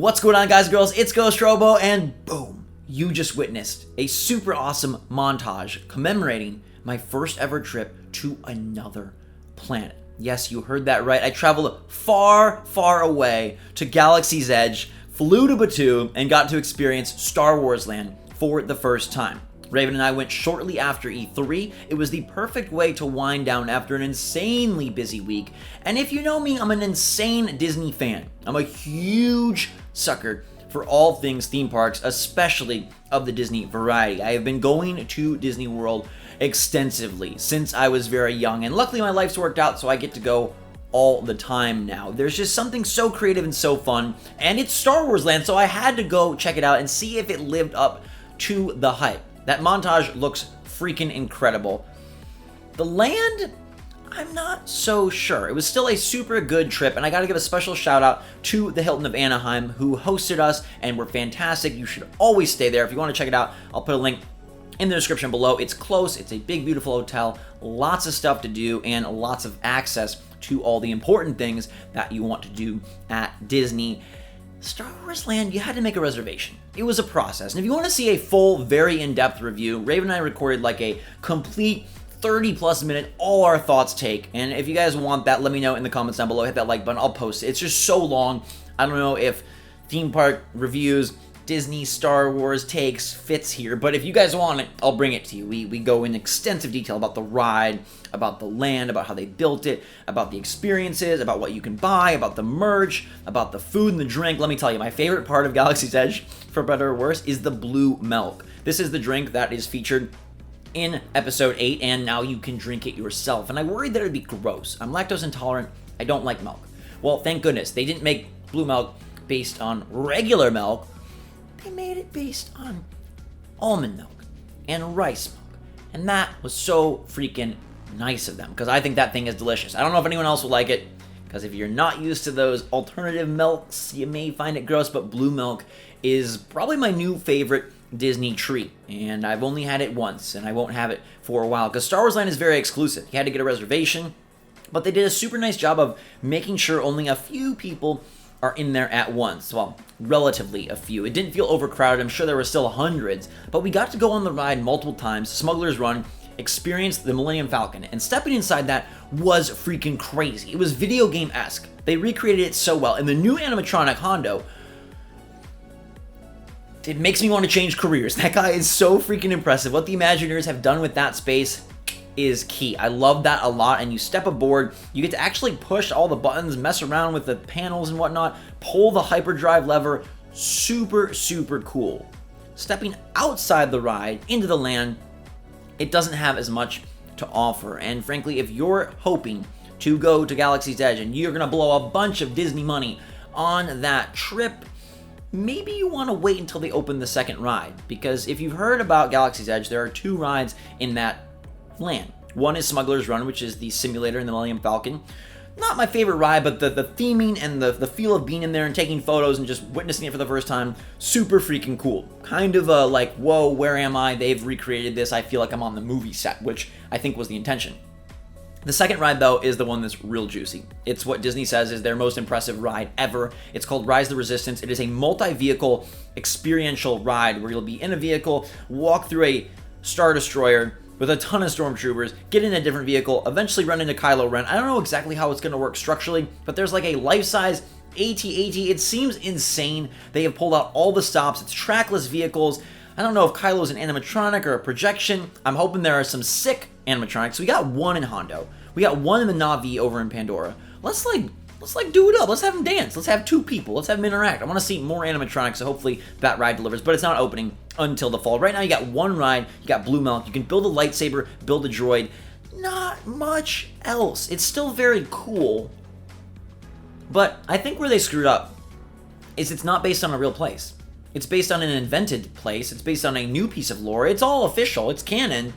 What's going on, guys and girls? It's GhostRobo, and boom, you just witnessed a super awesome montage commemorating my first ever trip to another planet. Yes, you heard that right. I traveled far, far away to Galaxy's Edge, flew to Batuu, and got to experience Star Wars Land for the first time. Raven and I went shortly after E3. It was the perfect way to wind down after an insanely busy week. And if you know me, I'm an insane Disney fan. I'm a huge sucker for all things theme parks, especially of the Disney variety. I have been going to Disney World extensively since I was very young, and luckily my life's worked out so I get to go all the time now. There's just something so creative and so fun, and it's Star Wars Land, so I had to go check it out and see if it lived up to the hype. That montage looks freaking incredible. The land, I'm not so sure. It was still a super good trip, and I gotta give a special shout out to the Hilton of Anaheim who hosted us and were fantastic. You should always stay there. If you want to check it out, I'll put a link in the description below. It's close, it's a big, beautiful hotel, lots of stuff to do, and lots of access to all the important things that you want to do at Disney. Star Wars Land, you had to make a reservation. It was a process. And if you want to see a full, very in-depth review, Raven and I recorded like a complete 30-plus minute, all our thoughts take. And if you guys want that, let me know in the comments down below. Hit that like button. I'll post it. It's just so long. I don't know if theme park reviews, Disney, Star Wars takes fits here, but if you guys want it, I'll bring it to you. We go in extensive detail about the ride, about the land, about how they built it, about the experiences, about what you can buy, about the merch, about the food and the drink. Let me tell you, my favorite part of Galaxy's Edge, for better or worse, is the blue milk. This is the drink that is featured in episode 8, and now you can drink it yourself. And I worried that it would be gross. I'm lactose intolerant. I don't like milk. Well, thank goodness they didn't make blue milk based on regular milk. They made it based on almond milk and rice milk. And that was so freaking nice of them, because I think that thing is delicious. I don't know if anyone else will like it, because if you're not used to those alternative milks, you may find it gross, but blue milk is probably my new favorite Disney treat. And I've only had it once, and I won't have it for a while, because Star Wars Land is very exclusive. You had to get a reservation, but they did a super nice job of making sure only a few people are in there at once. Well, relatively a few. It didn't feel overcrowded. I'm sure there were still hundreds, but we got to go on the ride multiple times. Smuggler's Run, experienced the Millennium Falcon, and stepping inside that was freaking crazy. It was video game-esque. They recreated it so well, and the new animatronic Hondo, it makes me want to change careers. That guy is so freaking impressive. What the Imagineers have done with that space is key. I love that a lot. And you step aboard, you get to actually push all the buttons, mess around with the panels and whatnot, pull the hyperdrive lever. Super, super cool. Stepping outside the ride into the land, it doesn't have as much to offer. And frankly, if you're hoping to go to Galaxy's Edge and you're gonna blow a bunch of Disney money on that trip, maybe you want to wait until they open the second ride. Because if you've heard about Galaxy's Edge, there are 2 rides in that land. One is Smuggler's Run, which is the simulator in the Millennium Falcon. Not my favorite ride, but the theming and the feel of being in there and taking photos and just witnessing it for the first time, super freaking cool. Kind of like, whoa, where am I? They've recreated this. I feel like I'm on the movie set, which I think was the intention. The second ride, though, is the one that's real juicy. It's what Disney says is their most impressive ride ever. It's called Rise of the Resistance. It is a multi-vehicle experiential ride where you'll be in a vehicle, walk through a Star Destroyer with a ton of stormtroopers, get in a different vehicle, eventually run into Kylo Ren. I don't know exactly how it's going to work structurally, but there's like a life-size AT-AT. It seems insane. They have pulled out all the stops. It's trackless vehicles. I don't know if Kylo's an animatronic or a projection. I'm hoping there are some sick animatronics. We got one in Hondo. We got one in the Na'vi over in Pandora. Let's do it up. Let's have them dance. Let's have 2 people. Let's have them interact. I want to see more animatronics, so hopefully that ride delivers, but it's not opening until the fall. Right now, you got one ride. You got Blue Milk. You can build a lightsaber, build a droid. Not much else. It's still very cool, but I think where they screwed up is it's not based on a real place. It's based on an invented place. It's based on a new piece of lore. It's all official. It's canon,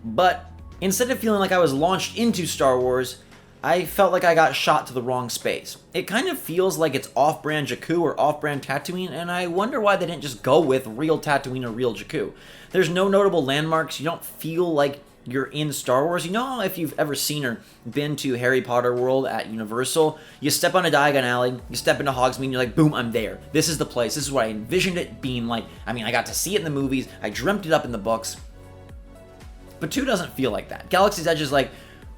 but instead of feeling like I was launched into Star Wars, I felt like I got shot to the wrong space. It kind of feels like it's off-brand Jakku or off-brand Tatooine, and I wonder why they didn't just go with real Tatooine or real Jakku. There's no notable landmarks. You don't feel like you're in Star Wars. You know, if you've ever seen or been to Harry Potter World at Universal, you step on a Diagon Alley, you step into Hogsmeade, and you're like, boom, I'm there. This is the place. This is what I envisioned it being like. I mean, I got to see it in the movies. I dreamt it up in the books. But 2 doesn't feel like that. Galaxy's Edge is like,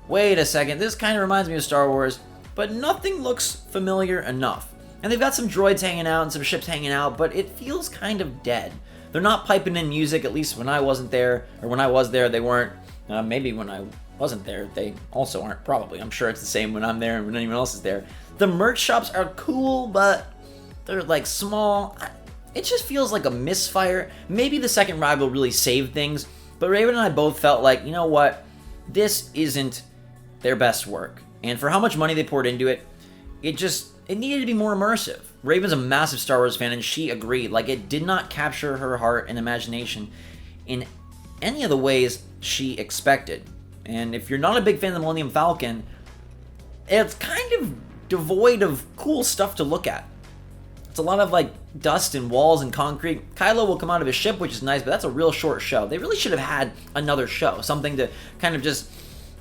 wait a second, this kind of reminds me of Star Wars, but nothing looks familiar enough. And they've got some droids hanging out and some ships hanging out, but it feels kind of dead. They're not piping in music, at least when I wasn't there, or when I was there, they weren't. Maybe when I wasn't there, they also aren't, probably. I'm sure it's the same when I'm there and when anyone else is there. The merch shops are cool, but they're like small. It just feels like a misfire. Maybe the second ride will really save things, but Raven and I both felt like, you know what? This isn't their best work. And for how much money they poured into it, it needed to be more immersive. Raven's a massive Star Wars fan, and she agreed. Like, it did not capture her heart and imagination in any of the ways she expected. And if you're not a big fan of the Millennium Falcon, it's kind of devoid of cool stuff to look at. It's a lot of, like, dust and walls and concrete. Kylo will come out of his ship, which is nice, but that's a real short show. They really should have had another show, something to kind of just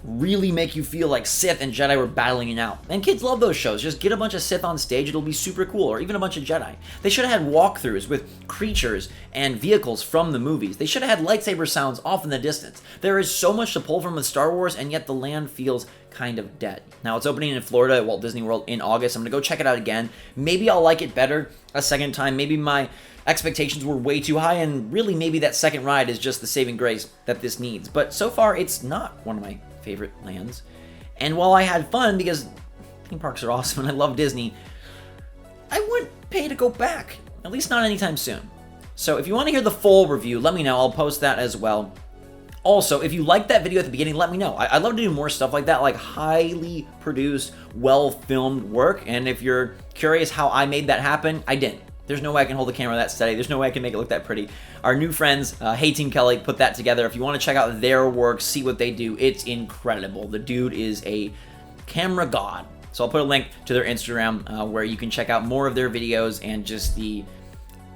really make you feel like Sith and Jedi were battling it out. And kids love those shows. Just get a bunch of Sith on stage, it'll be super cool, or even a bunch of Jedi. They should have had walkthroughs with creatures and vehicles from the movies. They should have had lightsaber sounds off in the distance. There is so much to pull from with Star Wars, and yet the land feels kind of dead. Now, it's opening in Florida at Walt Disney World in August. I'm going to go check it out again. Maybe I'll like it better a second time. Maybe my expectations were way too high, and really maybe that second ride is just the saving grace that this needs. But so far, it's not one of my favorite lands. And while I had fun, because theme parks are awesome and I love Disney, I wouldn't pay to go back, at least not anytime soon. So if you want to hear the full review, let me know. I'll post that as well. Also, if you liked that video at the beginning, let me know. I'd love to do more stuff like that, like highly produced, well-filmed work. And if you're curious how I made that happen, I didn't. There's no way I can hold the camera that steady. There's no way I can make it look that pretty. Our new friends, Hey Team Kelly, put that together. If you want to check out their work, see what they do, it's incredible. The dude is a camera god. So I'll put a link to their Instagram where you can check out more of their videos and just the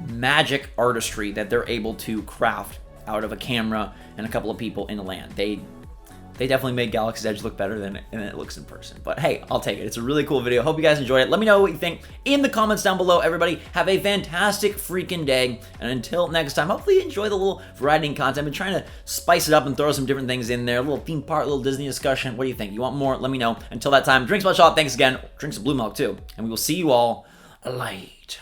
magic artistry that they're able to craft out of a camera and a couple of people in a land. They definitely made Galaxy's Edge look better than it looks in person. But hey, I'll take it. It's a really cool video. Hope you guys enjoyed it. Let me know what you think in the comments down below. Everybody, have a fantastic freaking day. And until next time, hopefully you enjoy the little variety in content. I've been trying to spice it up and throw some different things in there. A little theme park, a little Disney discussion. What do you think? You want more? Let me know. Until that time, drinks much hot. Thanks again. Drink some blue milk too. And we will see you all later.